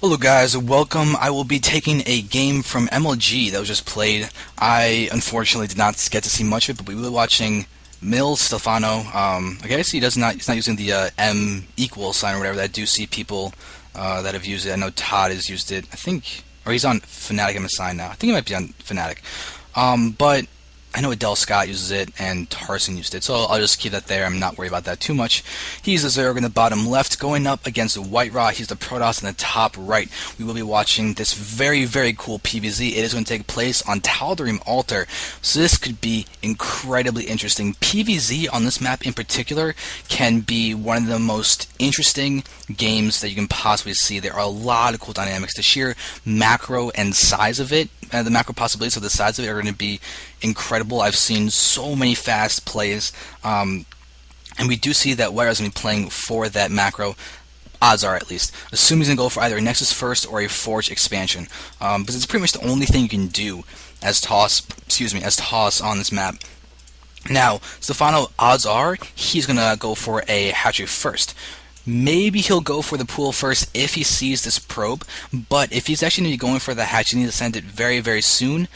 Hello guys, welcome. I will be taking a game from MLG that was just played. I unfortunately did not get to see much of it, but we were watching MillStephano. I guess he's not using the M equal sign or whatever. I do see people that have used it. I know Todd has used it. I think, or he's on Fnatic MSI now. I think he might be on Fnatic. But I know Adele Scott uses it, and Tarson used it, so I'll just keep that there. I'm not worried about that too much. He's the Zerg in the bottom left, going up against WhiteRa. He's the Protoss in the top right. We will be watching this very, very cool PvZ. It is going to take place on Tal'Darim Altar, so this could be incredibly interesting. PvZ on this map in particular can be one of the most interesting games that you can possibly see. There are a lot of cool dynamics. The sheer macro and size of it, the macro possibilities of the size of it are going to be incredible. I've seen so many fast plays, and we do see that WhiteRa is going to be playing for that macro. Odds are, at least. Assume he's going to go for either a Nexus first or a Forge expansion, because it's pretty much the only thing you can do as Toss on this map. Now, Stephano, odds are he's going to go for a hatchery first. Maybe he'll go for the pool first if he sees this probe, but if he's actually going to be going for the hatch, he needs to send it very, very soon.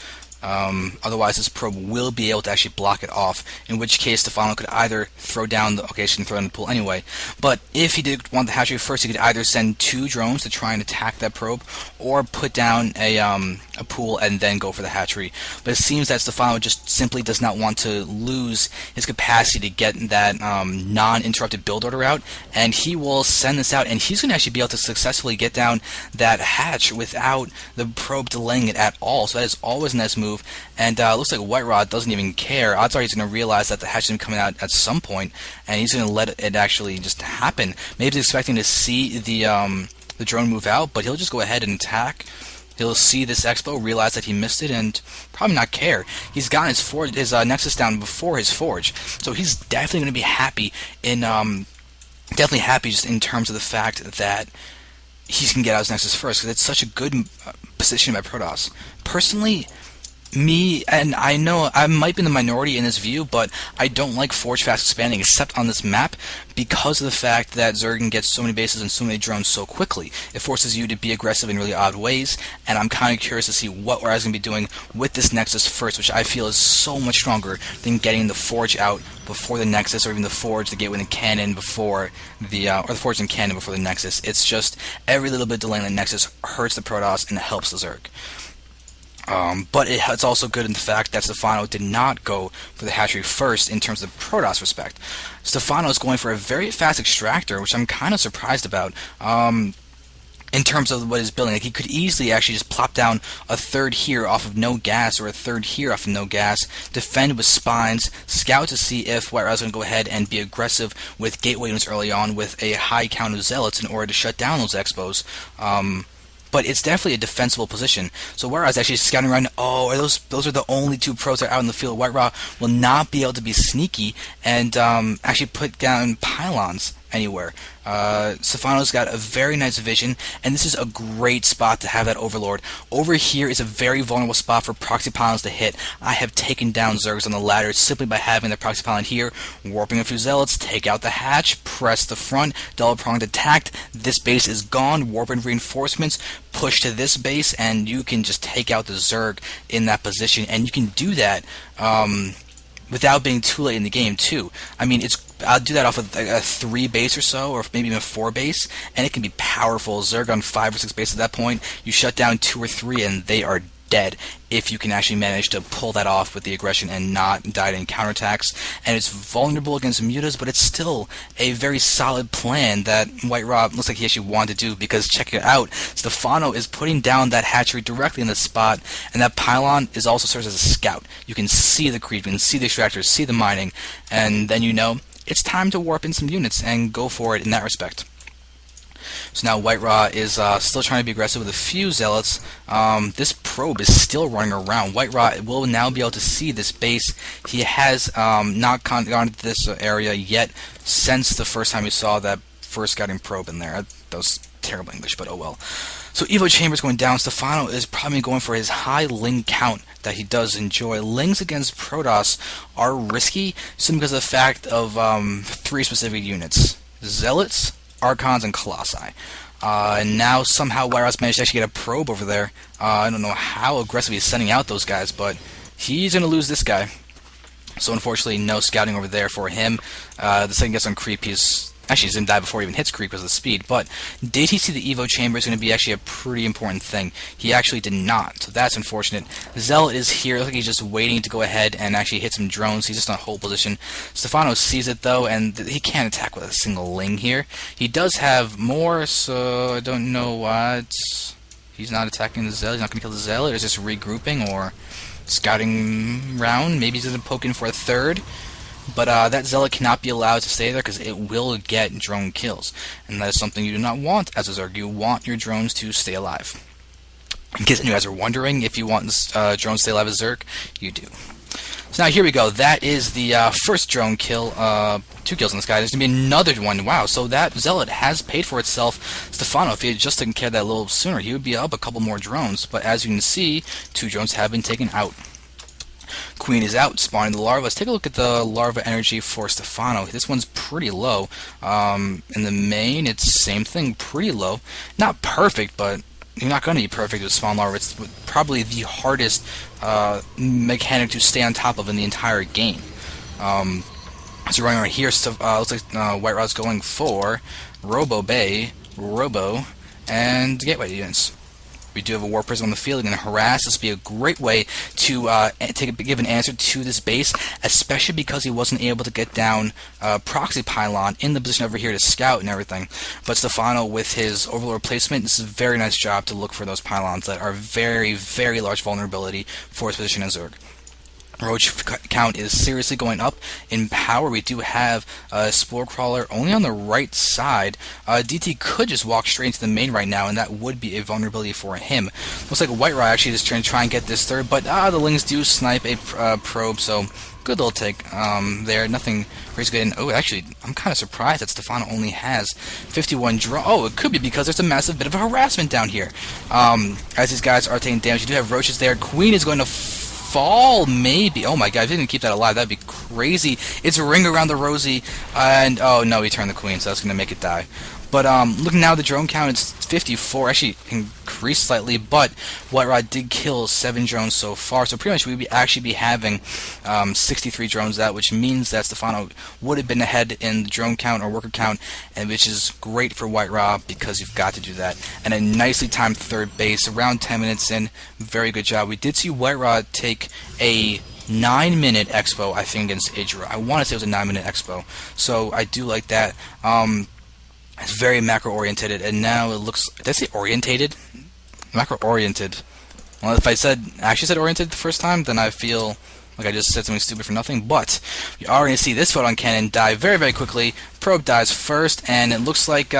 Otherwise, this probe will be able to actually block it off, in which case Stephano could either throw down the... Okay, she can throw down the pool anyway. But if he did want the hatchery first, he could either send 2 drones to try and attack that probe, or put down a pool and then go for the hatchery. But it seems that Stephano just simply does not want to lose his capacity to get that non-interrupted build order out, and he will send this out, and he's going to actually be able to successfully get down that hatch without the probe delaying it at all. So that is always a nice move. And it looks like WhiteRa doesn't even care. Odds are he's going to realize that the hatch is coming out at some point, and he's going to let it actually just happen. Maybe he's expecting to see the drone move out, but he'll just go ahead and attack. He'll see this expo, realize that he missed it, and probably not care. He's gotten his Nexus down before his Forge, so he's definitely going to be happy just in terms of the fact that he can get out his Nexus first, because it's such a good position by Protoss. Personally, and I know I might be in the minority in this view, but I don't like Forge fast expanding except on this map because of the fact that Zerg can get so many bases and so many drones so quickly. It forces you to be aggressive in really odd ways, and I'm kind of curious to see what WhiteRa is going to be doing with this Nexus first, which I feel is so much stronger than getting the Forge out before the Nexus, or even the Forge, the Gateway and the Cannon before or the Forge and Cannon before the Nexus. It's just every little bit delay in the Nexus hurts the Protoss and helps the Zerg. But it's also good in the fact that Stephano did not go for the hatchery first in terms of Protoss respect. Stephano is going for a very fast extractor, which I'm kind of surprised about. In terms of what he's building, like, he could easily actually just plop down a third here off of no gas, or a third here off of no gas, defend with spines, scout to see if WhiteRa is going to go ahead and be aggressive with gateway units early on with a high count of zealots in order to shut down those expos. But it's definitely a defensible position. So WhiteRa is actually scouting around. Oh, those are the only 2 pros that are out in the field. WhiteRa will not be able to be sneaky and actually put down pylons anywhere. Stephano's got a very nice vision, and this is a great spot to have that Overlord. Over here is a very vulnerable spot for proxy pylons to hit. I have taken down Zergs on the ladder simply by having the proxy pylon here, warping a few zealots, take out the hatch, press the front, double-pronged attack. This base is gone, warping reinforcements, push to this base, and you can just take out the Zerg in that position, and you can do that without being too late in the game too. I mean, I'll do that off of a 3 base or so, or maybe even a 4 base, and it can be powerful. Zerg on 5 or 6 bases at that point, you shut down 2 or 3 and they are dead if you can actually manage to pull that off with the aggression and not die in counterattacks. And it's vulnerable against mutas, but it's still a very solid plan that WhiteRa looks like he actually wanted to do, because check it out, Stephano is putting down that hatchery directly in the spot, and that pylon is also serves as a scout. You can see the creep, you can see the extractors, see the mining, and then you know it's time to warp in some units and go for it in that respect. So now WhiteRa is still trying to be aggressive with a few zealots. This probe is still running around. WhiteRa will now be able to see this base. He has not gone to this area yet since the first time he saw that first scouting probe in there. That was terrible English, but oh well. So Evo Chamber's going down. Stephano is probably going for his high Ling count that he does enjoy. Lings against Protoss are risky simply because of the fact of 3 specific units: Zealots, Archons, and Colossi. And now somehow WhiteRa's managed to actually get a probe over there. I don't know how aggressive he's sending out those guys, but he's going to lose this guy. So unfortunately, no scouting over there for him. The second gets on creep, he's going to die before he even hits creep because of the speed. But did he see the Evo chamber is going to be actually a pretty important thing? He actually did not, so that's unfortunate. Zealot is here. Looks like he's just waiting to go ahead and actually hit some drones. He's just in a hold position. Stephano sees it though, and he can't attack with a single ling here. He does have more, so I don't know what. He's not attacking the Zealot. He's not going to kill the Zealot. Is just regrouping or scouting round? Maybe he's going to poke in for a third. But that Zealot cannot be allowed to stay there because it will get drone kills. And that is something you do not want as a Zerg. You want your drones to stay alive. In case you guys are wondering if you want drones to stay alive as Zerg, you do. So now here we go. That is the first drone kill. 2 kills on this guy. There's going to be another one. Wow, so that Zealot has paid for itself. Stephano, if he had just taken care of that a little sooner, he would be up a couple more drones. But as you can see, 2 drones have been taken out. Queen is out, spawning the larva. Let's take a look at the larva energy for Stephano. This one's pretty low. In the main, it's same thing, pretty low. Not perfect, but you're not going to be perfect with spawn larva. It's probably the hardest mechanic to stay on top of in the entire game. So running right here, looks like WhiteRa's going for Robo Bay, Robo, and Gateway units. We do have a War Prism on the field. Going to harass. This would be a great way to give an answer to this base, especially because he wasn't able to get down Proxy Pylon in the position over here to scout and everything. But Stephano, with his Overlord placement, this is a very nice job to look for those pylons that are very, very large vulnerability for his position as Zerg. Roach count is seriously going up in power. We do have a Spore Crawler only on the right side. DT could just walk straight into the main right now, and that would be a vulnerability for him. Looks like WhiteRa actually is trying to and get this third, but the Lings do snipe a probe, so good little take there. Nothing crazy good. And, oh, actually, I'm kind of surprised that Stephano only has 51 draw. Oh, it could be because there's a massive bit of a harassment down here. As these guys are taking damage, you do have Roaches there. Queen is going to fall, maybe. Oh my god, if he didn't keep that alive, that'd be crazy. It's a ring around the Rosie, and oh no, he turned the Queen, so that's going to make it die. But looking now at the drone count, it's 54, actually increased slightly, but WhiteRa did kill 7 drones so far, so pretty much we would actually be having 63 drones out, which means that Stephano would have been ahead in the drone count or worker count, and which is great for WhiteRa because you've got to do that. And a nicely timed third base, around 10 minutes in, very good job. We did see WhiteRa take a 9-minute expo, I think, against Idra. I want to say it was a 9-minute expo, so I do like that. It's very macro-oriented, and now it looks... Did I say orientated? Macro-oriented. Well, if I actually said oriented the first time, then I feel like I just said something stupid for nothing. But you are going to see this photon cannon die very, very quickly. Probe dies first, and it looks like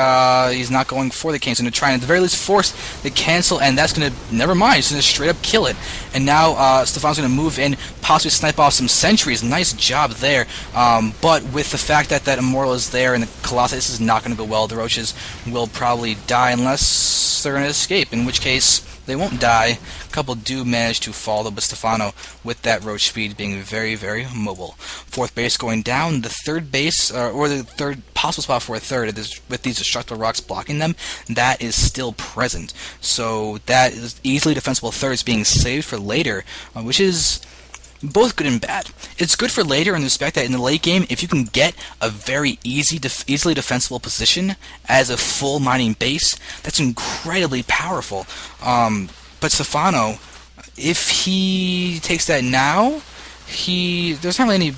he's not going for the cancel. He's going to try and at the very least force the cancel, and that's going to... Never mind, he's going to straight up kill it. And now Stephano's going to move in, possibly snipe off some sentries. Nice job there. But with the fact that that Immortal is there and the Colossus, this is not going to go well. The Roaches will probably die unless they're going to escape, in which case they won't die. A couple do manage to fall, though, but Stephano, with that Roach speed, being very, very mobile. 4th base going down. The 3rd base, or the 3rd possible spot for a 3rd, with these destructible rocks blocking them, that is still present. So that is easily defensible 3rds being saved for later, which is both good and bad. It's good for later in the respect that in the late game, if you can get a very easily defensible position as a full mining base, that's incredibly powerful. But Stephano, if he takes that now, there's not really any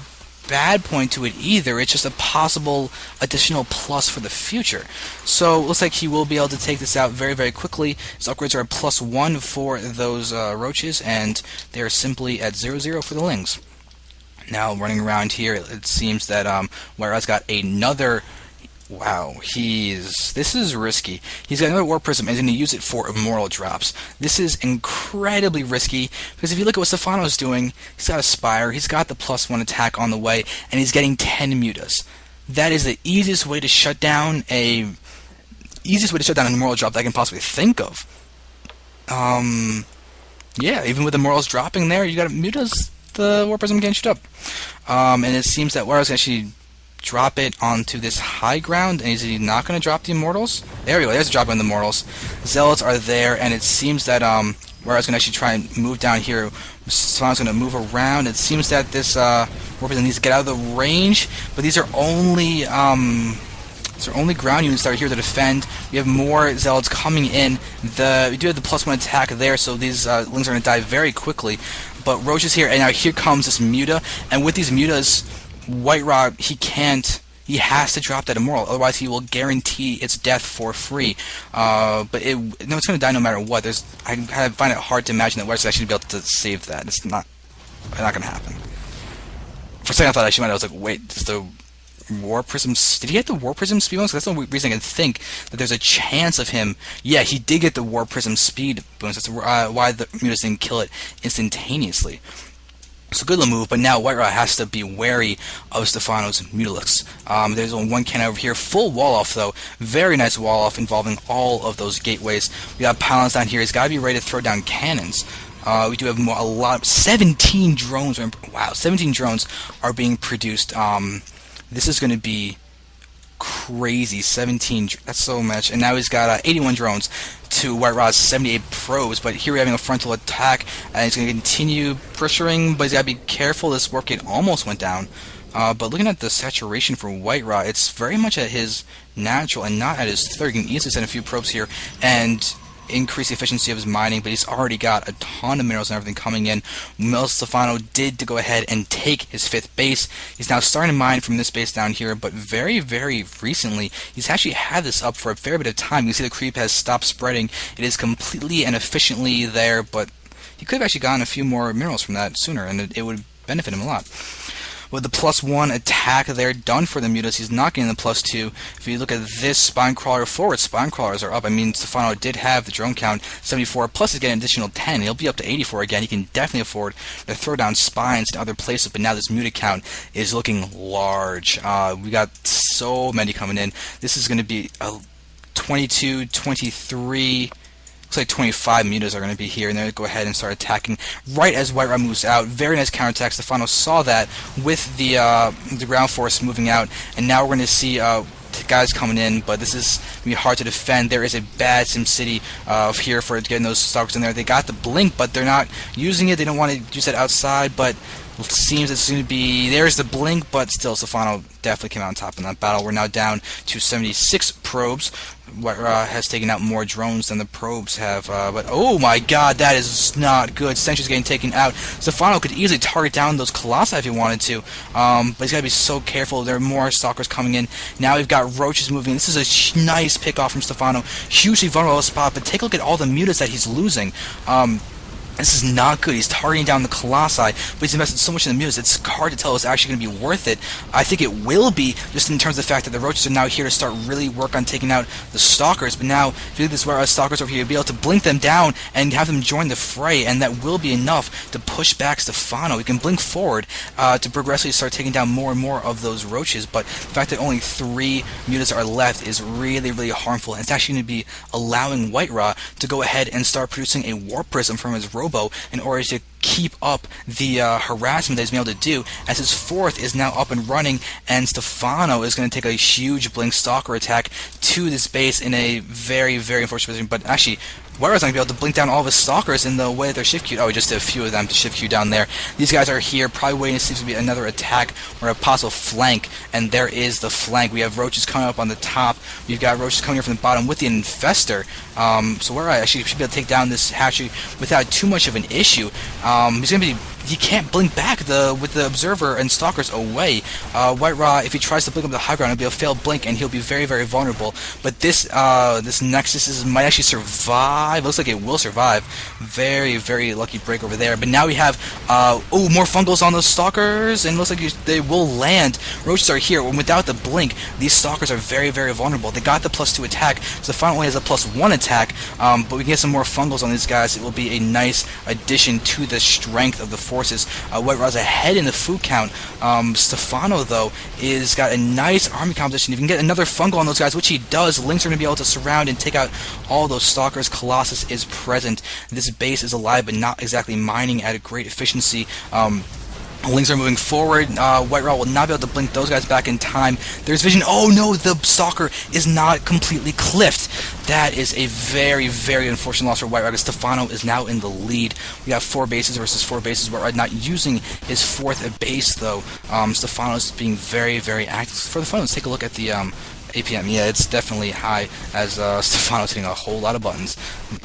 bad point to it either. It's just a possible additional plus for the future. So it looks like he will be able to take this out very, very quickly. His upgrades are a +1 for those Roaches, and they are simply at 0-0 for the Lings. Now running around here, it seems that WhiteRa's got another... Wow, this is risky. He's got another War Prism and he's going to use it for Immortal drops. This is incredibly risky because if you look at what Stephano's doing, he's got a Spire, he's got the +1 attack on the way, and he's getting 10 mutas. That is the easiest way to shut down an Immortal drop that I can possibly think of. Yeah, even with Immortals dropping there, you got mutas, the War Prism can't shoot up. And it seems that WhiteRa's actually drop it onto this high ground, and is he not going to drop the Immortals? There we go, there's a drop on the Immortals. Zealots are there, and it seems that Whereas going to actually try and move down here, Stephano's going to move around. It seems that this Warp needs to get out of the range, but these are only ground units that are here to defend. We have more Zealots coming in. We do have the +1 attack there, so these Lings are going to die very quickly. But Roach is here, and now here comes this Muta, and with these Mutas, WhiteRa, he has to drop that Immortal, otherwise he will guarantee its death for free. But it's going to die no matter what. I find it hard to imagine that WhiteRa's actually be able to save that. It's not going to happen. For a second I thought I was like, wait, does the War Prism... Did he get the War Prism speed bonus? That's the only reason I can think that there's a chance of him... Yeah, he did get the War Prism speed bonus. That's why the Mutas didn't kill it instantaneously. So good little move, but now WhiteRa has to be wary of Stephano's Mutalisk. There's only one cannon over here. Full wall-off, though. Very nice wall-off involving all of those gateways. We got Pylons down here. He's got to be ready to throw down cannons. We do have a lot... 17 drones. Wow, 17 drones are being produced. This is going to be crazy. 17, that's so much. And now he's got 81 drones to WhiteRa's 78 probes, but here we're having a frontal attack, and he's going to continue pressuring, but he's got to be careful. This warp gate almost went down. But looking at the saturation for WhiteRa, it's very much at his natural and not at his third. He can easily send a few probes here and increase the efficiency of his mining, but he's already got a ton of minerals and everything coming in. MillStephano did to go ahead and take his 5th base. He's now starting to mine from this base down here, but very, very recently, he's actually had this up for a fair bit of time. You can see the creep has stopped spreading. It is completely and efficiently there, but he could have actually gotten a few more minerals from that sooner, and it would benefit him a lot. With the +1 attack there done for the Mutas, he's not getting the +2. If you look at this spine crawler forward, spine crawlers are up. I mean, Stephano did have the drone count 74, plus he's getting an additional 10. He'll be up to 84 again. He can definitely afford to throw down spines to other places, but now this Muta count is looking large. We got so many coming in. This is going to be 22, 23... Looks like 25 Mutas are going to be here, and they're going to go ahead and start attacking right as WhiteRa moves out. Very nice counterattack. Stephano saw that with the ground force moving out, and now we're going to see guys coming in, but this is going to be hard to defend. There is a bad SimCity here for getting those stalkers in there. They got the blink, but they're not using it. They don't want to use that outside, but it seems it's going to be... There's the blink, but still, Stephano definitely came out on top in that battle. We're now down to 76 probes. WhiteRa has taken out more drones than the probes have, but oh my god, that is not good. Sentry's getting taken out. Stephano could easily target down those Colossi if he wanted to, but he's got to be so careful. There are more stalkers coming in. Now we've got Roaches moving. This is a nice pick-off from Stephano. Hugely vulnerable spot, but take a look at all the Mutas that he's losing. This is not good. He's targeting down the Colossi, but he's invested so much in the Mutas, it's hard to tell if it's actually going to be worth it. I think it will be, just in terms of the fact that the Roaches are now here to start really work on taking out the Stalkers, but now, if you look at this WhiteRa Stalkers over here, you'll be able to blink them down and have them join the fray, and that will be enough to push back Stephano. He can blink forward to progressively start taking down more and more of those Roaches, but the fact that only 3 Mutas are left is really, really harmful, and it's actually going to be allowing WhiteRa to go ahead and start producing a Warp Prism from his Robo in order to keep up the harassment that he's been able to do, as his 4th is now up and running, and Stephano is going to take a huge blink stalker attack to this base in a very, very unfortunate position. But actually, WhiteRa's not going to be able to blink down all of his stalkers in the way that they're shift queued. Oh, we just did a few of them to shift queue down there. These guys are here, probably waiting to see if there's going to be another attack or a possible flank, and there is the flank. We have Roaches coming up on the top. We've got Roaches coming here from the bottom with the Infestor. So WhiteRa actually should be able to take down this hatchery without too much of an issue. He's going to be... He can't blink back with the Observer and Stalkers away. WhiteRa, if he tries to blink up the high ground, it'll be a failed blink, and he'll be very, very vulnerable. But this Nexus might actually survive. It looks like it will survive. Very, very lucky break over there. But now we have more fungals on those Stalkers, and it looks like they will land. Roaches are here, and without the blink, these Stalkers are very, very vulnerable. They got the +2 attack, so the final only has a +1 attack, but we can get some more fungals on these guys. It will be a nice addition to the strength of the forces. WhiteRa's ahead in the food count. Stephano, though, is got a nice army composition. If you can get another fungal on those guys, which he does, Lynx are going to be able to surround and take out all those Stalkers. Colossus is present. This base is alive, but not exactly mining at a great efficiency. Lings are moving forward. WhiteRa will not be able to blink those guys back in time. There's vision. Oh no, the Stalker is not completely cliffed. That is a very, very unfortunate loss for WhiteRa. Stephano is now in the lead. We got 4 bases versus 4 bases. WhiteRa not using his 4th base though. Stephano is being very, very active. For the fun, let's take a look at the APM. Yeah, it's definitely high as Stephano's hitting a whole lot of buttons.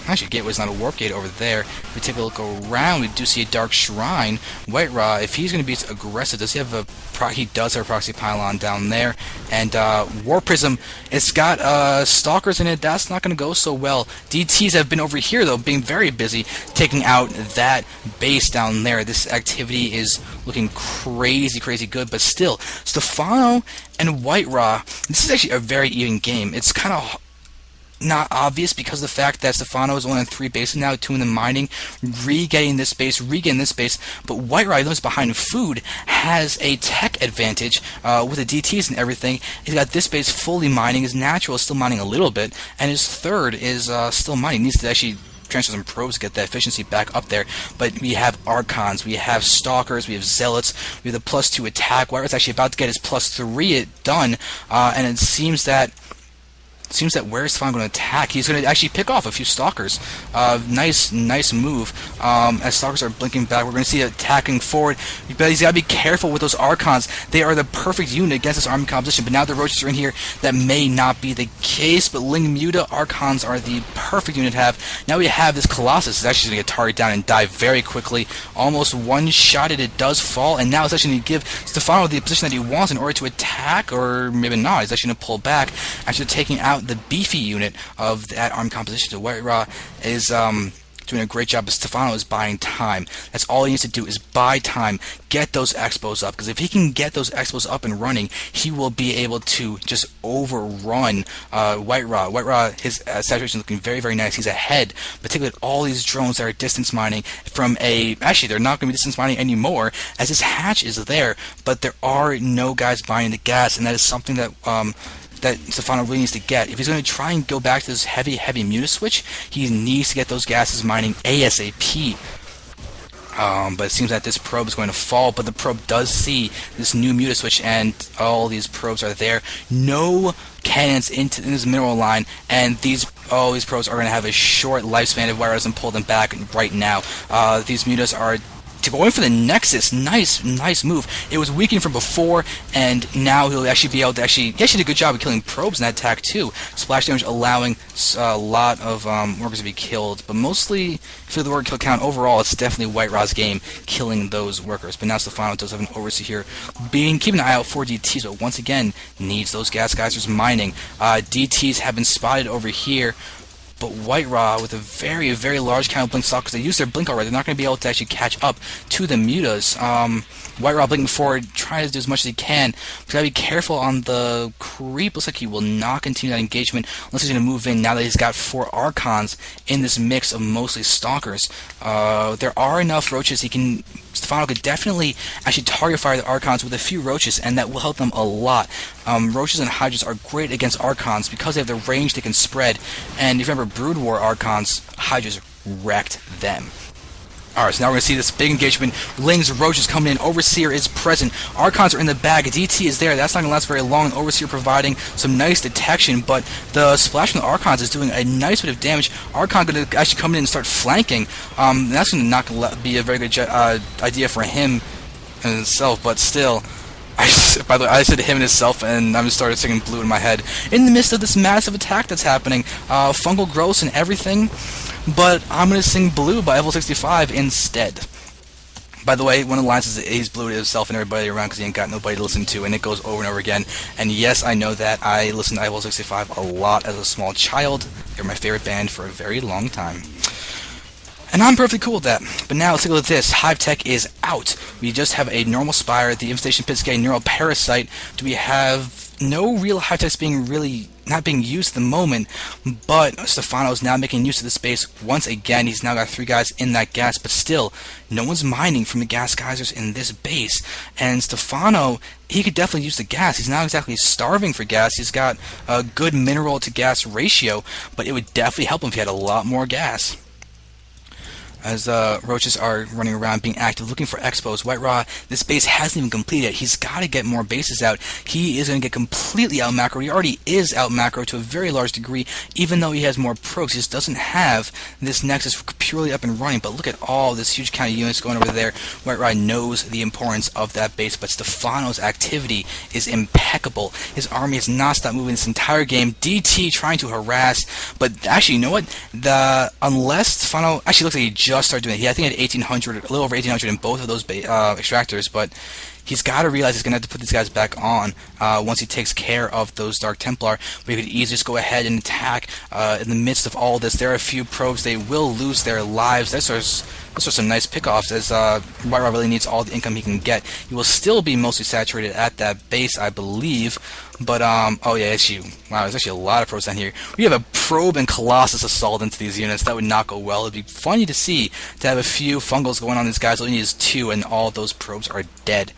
Actually, Gateway's not a warp gate over there. If we take a look around, we do see a Dark Shrine. WhiteRa, if he's going to be aggressive, does he have a he does have a proxy pylon down there. And Warp Prism, it's got Stalkers in it. That's not going to go so well. DTs have been over here, though, being very busy, taking out that base down there. This activity is looking crazy, crazy good. But still, Stephano and WhiteRa, this is actually a very even game. It's kind of not obvious because of the fact that Stephano is only on 3 bases now, 2 in the mining, regetting this base, but WhiteRa, even though he's behind food, has a tech advantage with the DTs and everything. He's got this base fully mining, his natural is still mining a little bit, and his 3rd is still mining. He needs to actually transfer some probes to get that efficiency back up there, but we have Archons, we have Stalkers, we have Zealots, we have the +2 attack. WhiteRa's actually about to get his +3 done, and it seems that where is Stephano going to attack? He's going to actually pick off a few Stalkers. Nice move. As Stalkers are blinking back, we're going to see attacking forward. But he's got to be careful with those Archons. They are the perfect unit against this army composition. But now the Roaches are in here. That may not be the case. But Ling Muta Archons are the perfect unit to have. Now we have this Colossus. It's actually going to get targeted down and die very quickly. Almost one-shotted. It does fall. And now it's actually going to give Stephano the position that he wants in order to attack. Or maybe not. He's actually going to pull back. Actually taking out the beefy unit of that arm composition. So WhiteRa is doing a great job, but Stephano is buying time. That's all he needs to do is buy time, get those expos up, because if he can get those expos up and running, he will be able to just overrun WhiteRa. WhiteRa, his saturation is looking very, very nice. He's ahead, but take a look at all these drones that are distance mining from a... Actually, they're not going to be distance mining anymore, as his hatch is there, but there are no guys buying the gas, and that is something that Stephano really needs to get. If he's going to try and go back to this heavy Muta switch, he needs to get those gases mining ASAP. But it seems that this probe is going to fall, but the probe does see this new Muta switch, and all these probes are there. No cannons into this mineral line, and all these probes are going to have a short lifespan if WhiteRa doesn't pull them back right now. These Mutas are going for the Nexus. Nice move. It was weakened from before, and now he'll actually be able to he actually did a good job of killing probes in that attack too. Splash damage allowing a lot of workers to be killed, but mostly for the worker kill count overall, it's definitely WhiteRa's game killing those workers. But now Stephano does have an overseer here, keeping an eye out for DTs, but once again needs those gas geysers mining. DTs have been spotted over here. But WhiteRa, with a very, very large count of blink stock, because they use their blink already, they're not going to be able to actually catch up to the Mutas. WhiteRa blinking forward, trying to do as much as he can. But got to be careful on the creep. Looks like he will not continue that engagement unless he's going to move in now that he's got 4 Archons in this mix of mostly Stalkers. There are enough Roaches Stephano could definitely actually target fire the Archons with a few Roaches, and that will help them a lot. Roaches and Hydras are great against Archons because they have the range they can spread, and if you remember Brood War Archons, Hydras wrecked them. Alright, so now we're going to see this big engagement. Lings, Roaches coming in. Overseer is present. Archons are in the bag. DT is there. That's not going to last very long. Overseer providing some nice detection, but the splash from the Archons is doing a nice bit of damage. Archon going to actually come in and start flanking. That's going to not be a very good idea for him in itself, but still... By the way, I said him and himself, and I just started singing Blue in my head. In the midst of this massive attack that's happening, fungal growths and everything, but I'm going to sing Blue by Level 65 instead. By the way, one of the lines is that he's blue to himself and everybody around because he ain't got nobody to listen to, and it goes over and over again. And yes, I know that. I listened to Level 65 a lot as a small child. They're my favorite band for a very long time. And I'm perfectly cool with that. But now let's take a look at this. Hive Tech is out. We just have a normal Spire. The Infestation Pit's getting Neural Parasite. Do we have no real Hive Techs not being used at the moment? But Stephano is now making use of the space once again. He's now got 3 guys in that gas, but still, no one's mining from the gas geysers in this base. And Stephano, he could definitely use the gas. He's not exactly starving for gas. He's got a good mineral to gas ratio, but it would definitely help him if he had a lot more gas. as roaches are running around being active, looking for expos. WhiteRa, this base hasn't even completed yet. He's got to get more bases out. He is going to get completely out macro. He already is out macro to a very large degree, even though he has more probes. He just doesn't have this Nexus purely up and running. But look at all this huge count of units going over there. WhiteRa knows the importance of that base, but Stephano's activity is impeccable. His army has not stopped moving this entire game. DT trying to harass, but actually, you know what? Unless Stephano actually looks like he just started doing it. I think he had 1,800, a little over 1,800 in both of those extractors, but he's got to realize he's going to have to put these guys back on once he takes care of those Dark Templar. But he could easily just go ahead and attack in the midst of all this. There are a few probes. They will lose their lives. Those are some nice pickoffs, as WhiteRa really needs all the income he can get. He will still be mostly saturated at that base, I believe. But, oh yeah, wow, there's actually a lot of probes down here. We have a probe and Colossus assault into these units. That would not go well. It'd be funny to see, to have a few fungals going on these guys. All you need is 2, and all those probes are dead.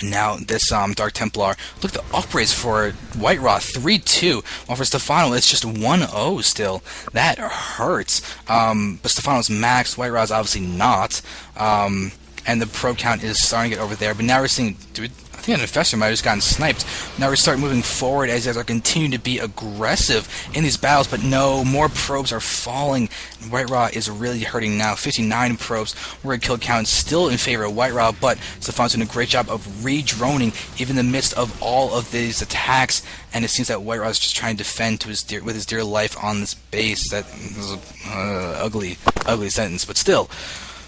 Now, this Dark Templar, look at the upraise for WhiteRa, 3-2, while for Stephano, it's just 1-0 still. That hurts. But Stephano's maxed, WhiteRa's obviously not. And the probe count is starting to get over there. But now we're seeing, I think an infestor might have just gotten sniped. Now we start moving forward as guys are continuing to be aggressive in these battles, but no, more probes are falling. WhiteRa is really hurting now. 59 probes. Word kill count still in favor of WhiteRa, but Stephano's doing a great job of re-droning even in the midst of all of these attacks, and it seems that WhiteRa is just trying to defend to with his dear life on this base. That is an ugly sentence, but still.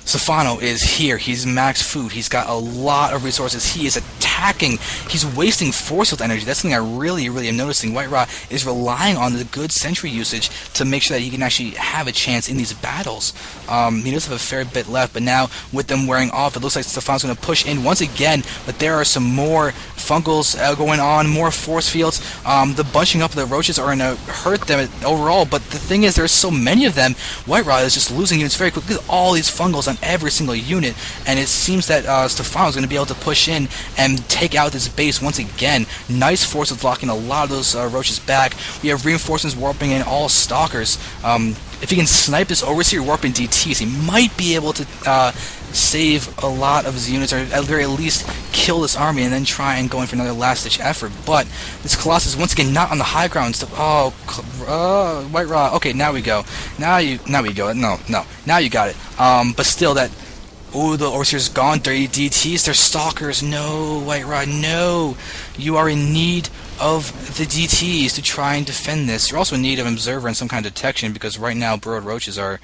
Stephano is here. He's max food. He's got a lot of resources. He is attacking. He's wasting force field energy. That's something I really am noticing. WhiteRa is relying on the good sentry usage to make sure that he can actually have a chance in these battles. He does have a fair bit left, but now with them wearing off, it looks like Stephano's going to push in once again, but there are some more fungals going on, more force fields. The bunching up of the roaches are going to hurt them overall, but the thing is, there's so many of them. WhiteRa is just losing units very quickly. Look at all these fungals on every single unit, and it seems that Stephano's going to be able to push in and take out this base once again. Nice force of blocking a lot of those roaches back. We have reinforcements warping in all stalkers. If he can snipe this overseer warping DTs, he might be able to save a lot of his units, or at the very least kill this army and then try and go in for another last-ditch effort. But this Colossus once again not on the high ground. Oh, WhiteRa. Okay, now we go. Now we go. No, now you got it. But still, that. Oh, the overseer's gone. 30 DTs. They're stalkers. No, WhiteRa. No, you are in need of the DTs to try and defend this. You're also in need of observer and some kind of detection, because right now burrowed roaches are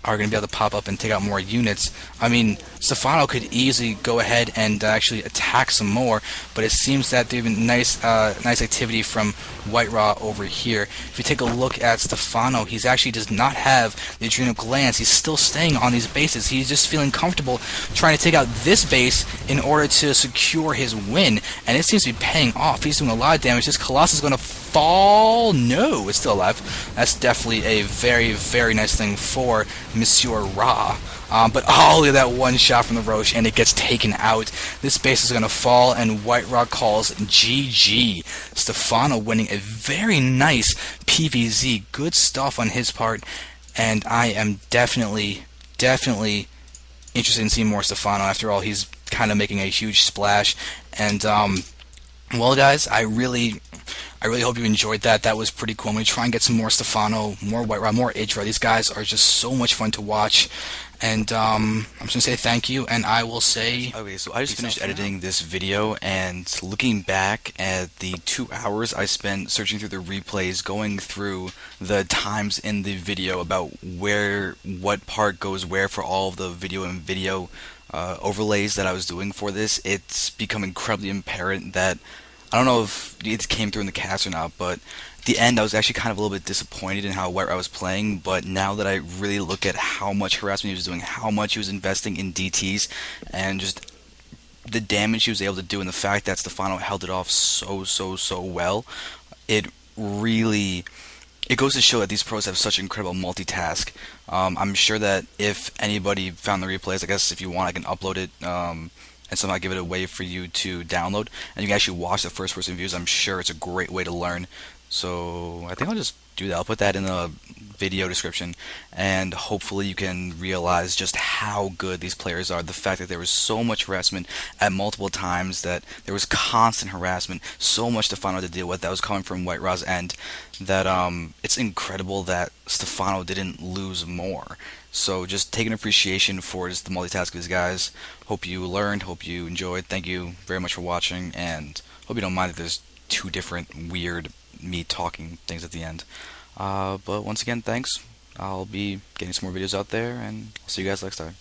going to be able to pop up and take out more units. I mean, Stephano could easily go ahead and actually attack some more, but it seems that there's been nice activity from WhiteRa over here. If you take a look at Stephano, he actually does not have the adrenal glands. He's still staying on these bases. He's just feeling comfortable trying to take out this base in order to secure his win, and it seems to be paying off. He's doing a lot of damage. This Colossus is going to fall. No, it's still alive. That's definitely a very nice thing for Monsieur Ra. But look at that one shot from the Roche, and it gets taken out. This base is going to fall, and WhiteRa calls GG. Stephano winning a very nice PvZ. Good stuff on his part, and I am definitely interested in seeing more Stephano. After all, he's kind of making a huge splash. And well, guys, I really hope you enjoyed that. That was pretty cool. I'm going to try and get some more Stephano, more WhiteRa, more Idra. These guys are just so much fun to watch. And I'm just going to say thank you, and I will say... Okay, so I just finished editing this video, and looking back at the 2 hours I spent searching through the replays, going through the times in the video about what part goes where for all of the video and video overlays that I was doing for this, it's become incredibly apparent that I don't know if it came through in the cast or not, but at the end I was actually kind of a little bit disappointed in how WhiteRa was playing. But now that I really look at how much harassment he was doing, how much he was investing in DTs, and just the damage he was able to do, and the fact that Stephano held it off so well, it goes to show that these pros have such incredible multitask. I'm sure that if anybody found the replays, I guess if you want I can upload it and somehow give it a way for you to download, and you can actually watch the first person views. I'm sure it's a great way to learn. So I think I'll just do that. I'll put that in the video description, and hopefully you can realize just how good these players are. The fact that there was so much harassment at multiple times, that there was constant harassment, so much Stephano had to deal with that was coming from WhiteRa's end, that it's incredible that Stephano didn't lose more. So just take an appreciation for just the multitask of these guys. Hope you learned, hope you enjoyed. Thank you very much for watching, and hope you don't mind that there's two different weird me talking things at the end. But once again, thanks. I'll be getting some more videos out there, and I'll see you guys next time.